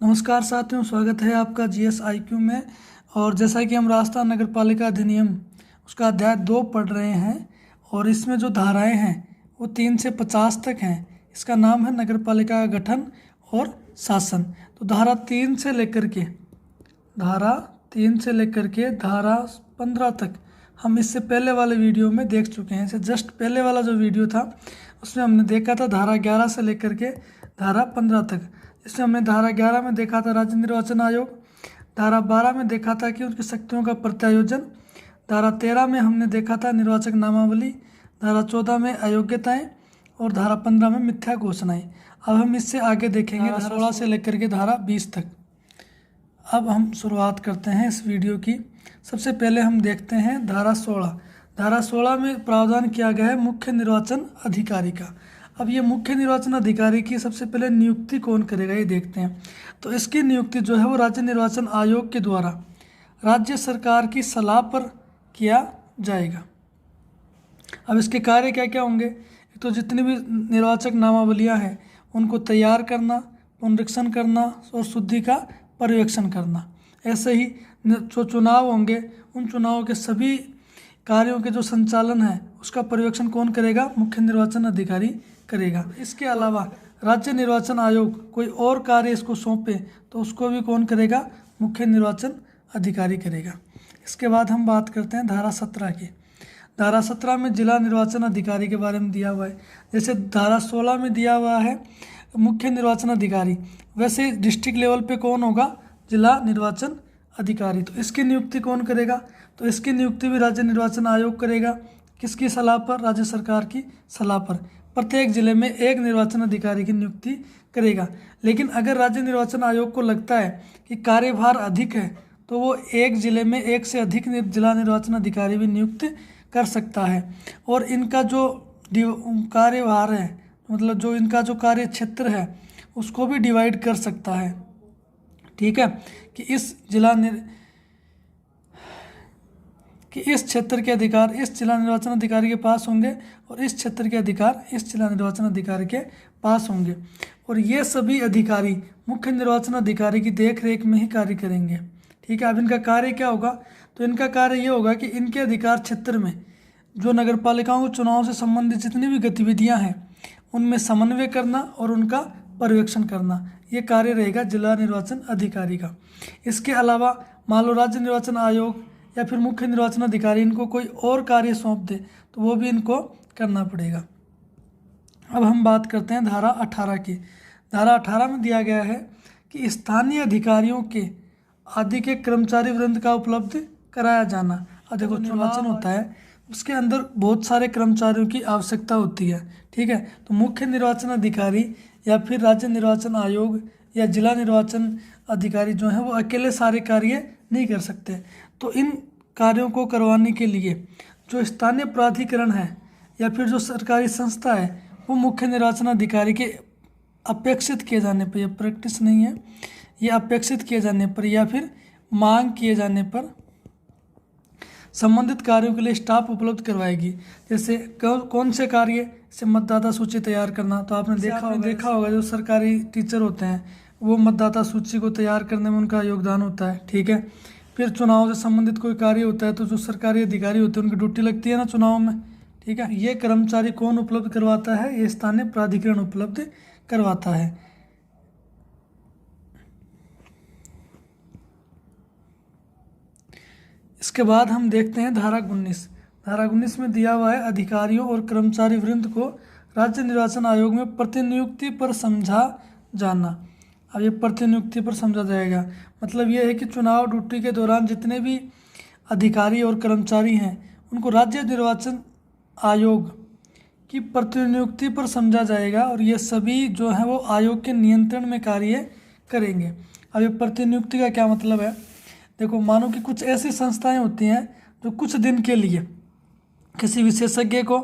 नमस्कार साथियों, स्वागत है आपका जीएस आईक्यू में। और जैसा कि हम राजस्थान नगर पालिका अधिनियम उसका अध्याय 2 पढ़ रहे हैं और इसमें जो धाराएं हैं वो 3 से 50 तक हैं। इसका नाम है नगर पालिका का गठन और शासन। तो धारा 3 से लेकर के धारा 15 तक हम इससे पहले वाले वीडियो में देख चुके हैं। इससे जस्ट पहले वाला जो वीडियो था उसमें हमने देखा था धारा 11 से लेकर के धारा 15 तक। इसमें हमने धारा 11 में देखा था राज्य निर्वाचन आयोग, धारा 12 में देखा था कि उनकी शक्तियों का प्रत्यायोजन, धारा 13 में हमने देखा था निर्वाचक नामावली, धारा 14 में अयोग्यताएं और धारा 15 में मिथ्या घोषणाएं। अब हम इससे आगे देखेंगे धारा 16 से लेकर के धारा 20 तक। अब हम शुरुआत करते हैं इस वीडियो की। सबसे पहले हम देखते हैं धारा 16। धारा 16 में प्रावधान किया गया है मुख्य निर्वाचन अधिकारी का। अब ये मुख्य निर्वाचन अधिकारी की सबसे पहले नियुक्ति कौन करेगा ये देखते हैं। तो इसकी नियुक्ति जो है वो राज्य निर्वाचन आयोग के द्वारा राज्य सरकार की सलाह पर किया जाएगा। अब इसके कार्य क्या क्या होंगे? एक तो जितनी भी निर्वाचक नामावलियां हैं उनको तैयार करना, पुनरीक्षण करना और शुद्धि का पर्यवेक्षण करना। ऐसे ही जो चुनाव होंगे उन चुनावों के सभी कार्यों के जो संचालन है उसका पर्यवेक्षण कौन करेगा? मुख्य निर्वाचन अधिकारी करेगा। इसके अलावा राज्य निर्वाचन आयोग कोई और कार्य इसको सौंपे तो उसको भी कौन करेगा? मुख्य निर्वाचन अधिकारी करेगा। इसके बाद हम बात करते हैं धारा 17 की। धारा 17 में जिला निर्वाचन अधिकारी के बारे में दिया हुआ है। जैसे धारा 16 में दिया हुआ है मुख्य निर्वाचन अधिकारी, वैसे डिस्ट्रिक्ट लेवल पे कौन होगा? जिला निर्वाचन अधिकारी। तो इसकी नियुक्ति कौन करेगा? तो इसकी नियुक्ति भी राज्य निर्वाचन आयोग करेगा। किसकी सलाह पर? राज्य सरकार की सलाह पर। प्रत्येक जिले में एक निर्वाचन अधिकारी की नियुक्ति करेगा। लेकिन अगर राज्य निर्वाचन आयोग को लगता है कि कार्यभार अधिक है तो वो एक जिले में एक से अधिक जिला निर्वाचन अधिकारी भी नियुक्त कर सकता है। और इनका जो कार्यभार है, मतलब जो इनका जो कार्य क्षेत्र है उसको भी डिवाइड कर सकता है। ठीक है, कि इस क्षेत्र के अधिकार इस जिला निर्वाचन अधिकारी के पास होंगे और इस क्षेत्र के अधिकार इस जिला निर्वाचन अधिकारी के पास होंगे। और ये सभी अधिकारी मुख्य निर्वाचन अधिकारी की देखरेख में ही कार्य करेंगे। ठीक है, अब इनका कार्य क्या होगा? तो इनका कार्य ये होगा कि इनके अधिकार क्षेत्र में जो नगर पालिकाओं के चुनाव से संबंधित जितनी भी गतिविधियाँ हैं उनमें समन्वय करना और उनका पर्यवेक्षण करना, ये कार्य रहेगा जिला निर्वाचन अधिकारी का। इसके अलावा मान लो राज्य निर्वाचन आयोग या फिर मुख्य निर्वाचन अधिकारी इनको कोई और कार्य सौंप दे तो वो भी इनको करना पड़ेगा। अब हम बात करते हैं धारा 18 की। धारा 18 में दिया गया है कि स्थानीय अधिकारियों के आदि के कर्मचारी वृंद का उपलब्ध कराया जाना। अब देखो, निर्वाचन होता है उसके अंदर बहुत सारे कर्मचारियों की आवश्यकता होती है। ठीक है, तो मुख्य निर्वाचन अधिकारी या फिर राज्य निर्वाचन आयोग या जिला निर्वाचन अधिकारी जो हैं वो अकेले सारे कार्य नहीं कर सकते। तो इन कार्यों को करवाने के लिए जो स्थानीय प्राधिकरण है या फिर जो सरकारी संस्था है वो मुख्य निर्वाचन अधिकारी के अपेक्षित किए जाने पर, यह प्रैक्टिस नहीं है, ये अपेक्षित किए जाने पर या फिर मांग किए जाने पर संबंधित कार्यों के लिए स्टाफ उपलब्ध करवाएगी। जैसे कौन से कार्य? जैसे मतदाता सूची तैयार करना। तो आपने देखा होगा जो सरकारी टीचर होते हैं वो मतदाता सूची को तैयार करने में उनका योगदान होता है। ठीक है, फिर चुनाव से संबंधित कोई कार्य होता है तो जो सरकारी अधिकारी होते हैं उनकी ड्यूटी लगती है ना चुनाव में। ठीक है, ये कर्मचारी कौन उपलब्ध करवाता है? ये स्थानीय प्राधिकरण उपलब्ध करवाता है। इसके बाद हम देखते हैं धारा 19। धारा 19 में दिया हुआ है अधिकारियों और कर्मचारी वृंद को राज्य निर्वाचन आयोग में प्रतिनियुक्ति पर समझा जाना। अब ये प्रतिनियुक्ति पर समझा जाएगा, मतलब ये है कि चुनाव ड्यूटी के दौरान जितने भी अधिकारी और कर्मचारी हैं उनको राज्य निर्वाचन आयोग की प्रतिनियुक्ति पर समझा जाएगा और ये सभी जो हैं वो आयोग के नियंत्रण में कार्य करेंगे। अब ये प्रतिनियुक्ति का क्या मतलब है? देखो, मानो कि कुछ ऐसी संस्थाएं होती हैं जो कुछ दिन के लिए किसी विशेषज्ञ को,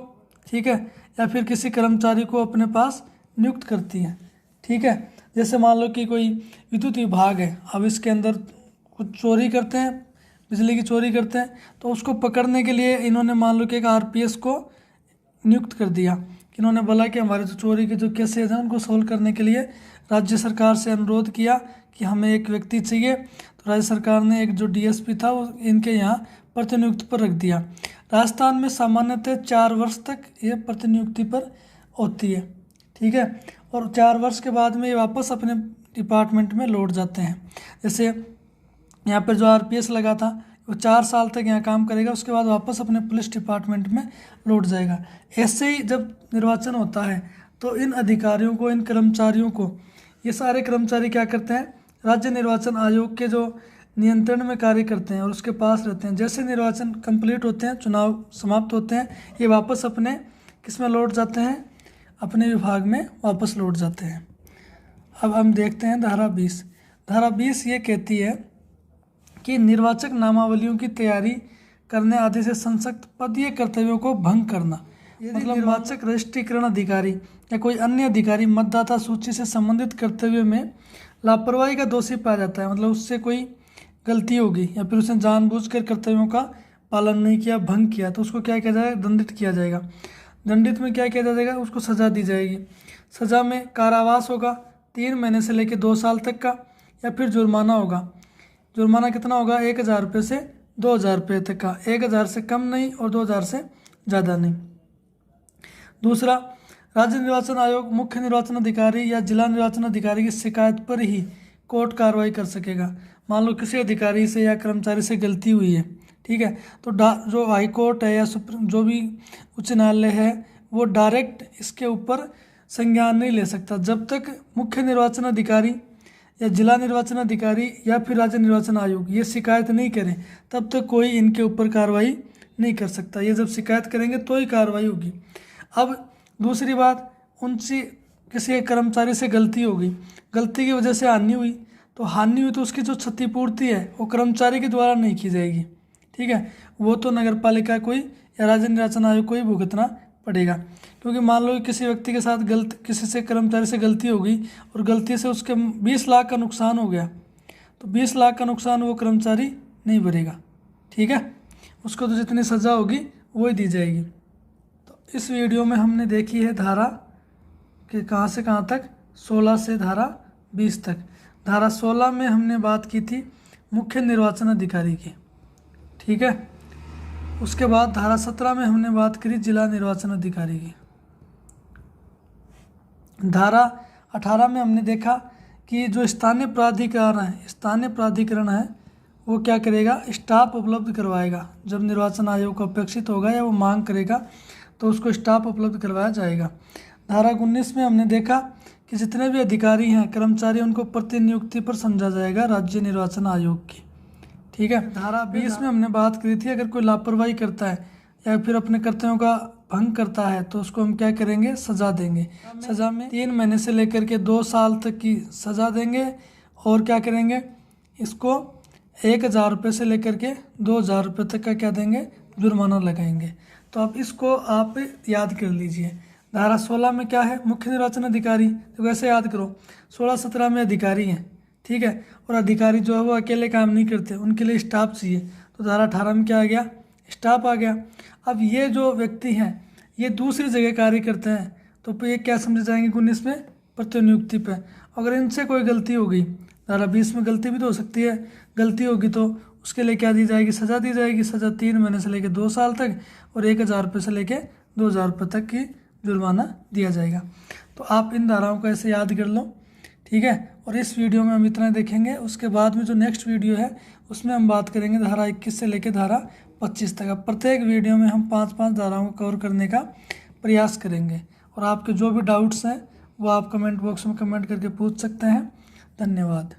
ठीक है, या फिर किसी कर्मचारी को अपने पास नियुक्त करती हैं। ठीक है, जैसे मान लो कि कोई विद्युत विभाग है, अब इसके अंदर कुछ चोरी करते हैं, बिजली की चोरी करते हैं, तो उसको पकड़ने के लिए इन्होंने मान लो कि एक आरपीएस को नियुक्त कर दिया इन्होंने बोला कि हमारे जो चोरी के जो केसेज हैं उनको सोल्व करने के लिए राज्य सरकार से अनुरोध किया कि हमें एक व्यक्ति चाहिए। तो राज्य सरकार ने एक जो डीएसपी था वो इनके यहाँ प्रतिनियुक्ति पर रख दिया। राजस्थान में सामान्यतः 4 वर्ष तक ये प्रतिनियुक्ति पर होती है, ठीक है। और 4 वर्ष के बाद में ये वापस अपने डिपार्टमेंट में लौट जाते हैं। जैसे यहाँ पर जो आरपीएस लगा था वो 4 साल तक यहाँ काम करेगा, उसके बाद वापस अपने पुलिस डिपार्टमेंट में लौट जाएगा। ऐसे ही जब निर्वाचन होता है तो इन अधिकारियों को, इन कर्मचारियों को, ये सारे कर्मचारी क्या करते हैं, राज्य निर्वाचन आयोग के जो नियंत्रण में कार्य करते हैं और उसके पास रहते हैं। जैसे निर्वाचन कंप्लीट होते हैं, चुनाव समाप्त होते हैं, ये वापस अपने किस में लौट जाते हैं, अपने विभाग में वापस लौट जाते हैं। अब हम देखते हैं धारा 20। धारा 20 ये कहती है कि निर्वाचक नामावलियों की तैयारी करने आदि से संसक्त पदीय कर्तव्यों को भंग करना। मतलब निर्वाचक रजिस्ट्रीकरण अधिकारी या कोई अन्य अधिकारी मतदाता सूची से संबंधित कर्तव्य में लापरवाही का दोषी पाया जाता है, मतलब उससे कोई गलती होगी या फिर उसने जानबूझकर कर्तव्यों का पालन नहीं किया, भंग किया, तो उसको क्या किया जाएगा, दंडित किया जाएगा। दंडित में क्या किया जाएगा, उसको सज़ा दी जाएगी। सज़ा में कारावास होगा 3 महीने से लेकर 2 साल तक का, या फिर जुर्माना होगा। जुर्माना कितना होगा, 1000 रुपये से 2000 रुपये तक का, 1000 से कम नहीं और 2000 से ज़्यादा नहीं। दूसरा, राज्य निर्वाचन आयोग मुख्य निर्वाचन अधिकारी या जिला निर्वाचन अधिकारी की शिकायत पर ही कोर्ट कार्रवाई कर सकेगा। मान लो किसी अधिकारी से या कर्मचारी से गलती हुई है, ठीक है, तो जो हाई कोर्ट है या जो भी उच्च न्यायालय है वो डायरेक्ट इसके ऊपर संज्ञान नहीं ले सकता जब तक मुख्य निर्वाचन अधिकारी या जिला निर्वाचन अधिकारी या फिर राज्य निर्वाचन आयोग ये शिकायत नहीं करें, तब तक कोई इनके ऊपर कार्रवाई नहीं कर सकता। ये जब शिकायत करेंगे तो ही कार्रवाई होगी। अब दूसरी बात, उनसे किसी कर्मचारी से गलती होगी, गलती की वजह से हानि हुई, तो हानि हुई तो उसकी जो क्षतिपूर्ति है वो कर्मचारी के द्वारा नहीं की जाएगी, ठीक है, वो तो नगर पालिका कोई या राज्य निर्वाचन आयोग को ही भुगतना पड़ेगा। क्योंकि मान लो किसी व्यक्ति के साथ किसी से कर्मचारी से गलती हो गई और गलती से उसके 20 लाख का नुकसान हो गया, तो 20 लाख का नुकसान वो कर्मचारी नहीं भरेगा, ठीक है, उसको तो जितनी सज़ा होगी वो ही दी जाएगी। तो इस वीडियो में हमने देखी है धारा कि कहाँ से कहाँ तक, 16 से धारा 20 तक। धारा 16 में हमने बात की थी मुख्य निर्वाचन अधिकारी की, ठीक है। उसके बाद धारा 17 में हमने बात करी जिला निर्वाचन अधिकारी की। धारा 18 में हमने देखा कि जो स्थानीय प्राधिकरण है वो क्या करेगा, स्टाफ उपलब्ध करवाएगा। जब निर्वाचन आयोग को अपेक्षित होगा या वो मांग करेगा तो उसको स्टाफ उपलब्ध करवाया जाएगा। धारा 19 में हमने देखा कि जितने भी अधिकारी हैं, कर्मचारी, उनको प्रतिनियुक्ति पर समझा जाएगा राज्य निर्वाचन आयोग की, ठीक है। धारा 20 में हमने बात करी थी अगर कोई लापरवाही करता है या फिर अपने कर्तव्यों का भंग करता है तो उसको हम क्या करेंगे, सज़ा देंगे। सज़ा में 3 महीने से लेकर के 2 साल तक की सज़ा देंगे और क्या करेंगे, इसको 1000 रुपये से लेकर के 2000 रुपये तक का क्या देंगे, जुर्माना लगाएंगे। तो अब इसको आप याद कर लीजिए। धारा 16 में क्या है, मुख्य निर्वाचन अधिकारी, तो वैसे याद करो 16-17 में अधिकारी हैं, ठीक है, और अधिकारी जो है वो अकेले काम नहीं करते, उनके लिए स्टाफ चाहिए। तो धारा 18 में क्या आ गया, स्टाफ आ गया। अब ये जो व्यक्ति हैं ये दूसरी जगह कार्य करते हैं तो ये क्या समझे जाएंगे 19 में, प्रतिनियुक्ति पे। अगर इनसे कोई गलती हो गई, धारा 20 में गलती भी तो हो सकती है, गलती होगी तो उसके लिए क्या दी जाएगी, सज़ा दी जाएगी। सज़ा 3 महीने से लेकर 2 साल तक और 1000 रुपये से लेकर 2000 रुपये तक की जुर्माना दिया जाएगा। तो आप इन धाराओं को ऐसे याद कर लो, ठीक है। और इस वीडियो में हम इतना देखेंगे, उसके बाद में जो नेक्स्ट वीडियो है उसमें हम बात करेंगे धारा 21 से लेकर धारा 25 तक। अब प्रत्येक वीडियो में हम 5-5 धाराओं को कवर करने का प्रयास करेंगे और आपके जो भी डाउट्स हैं वो आप कमेंट बॉक्स में कमेंट करके पूछ सकते हैं। धन्यवाद।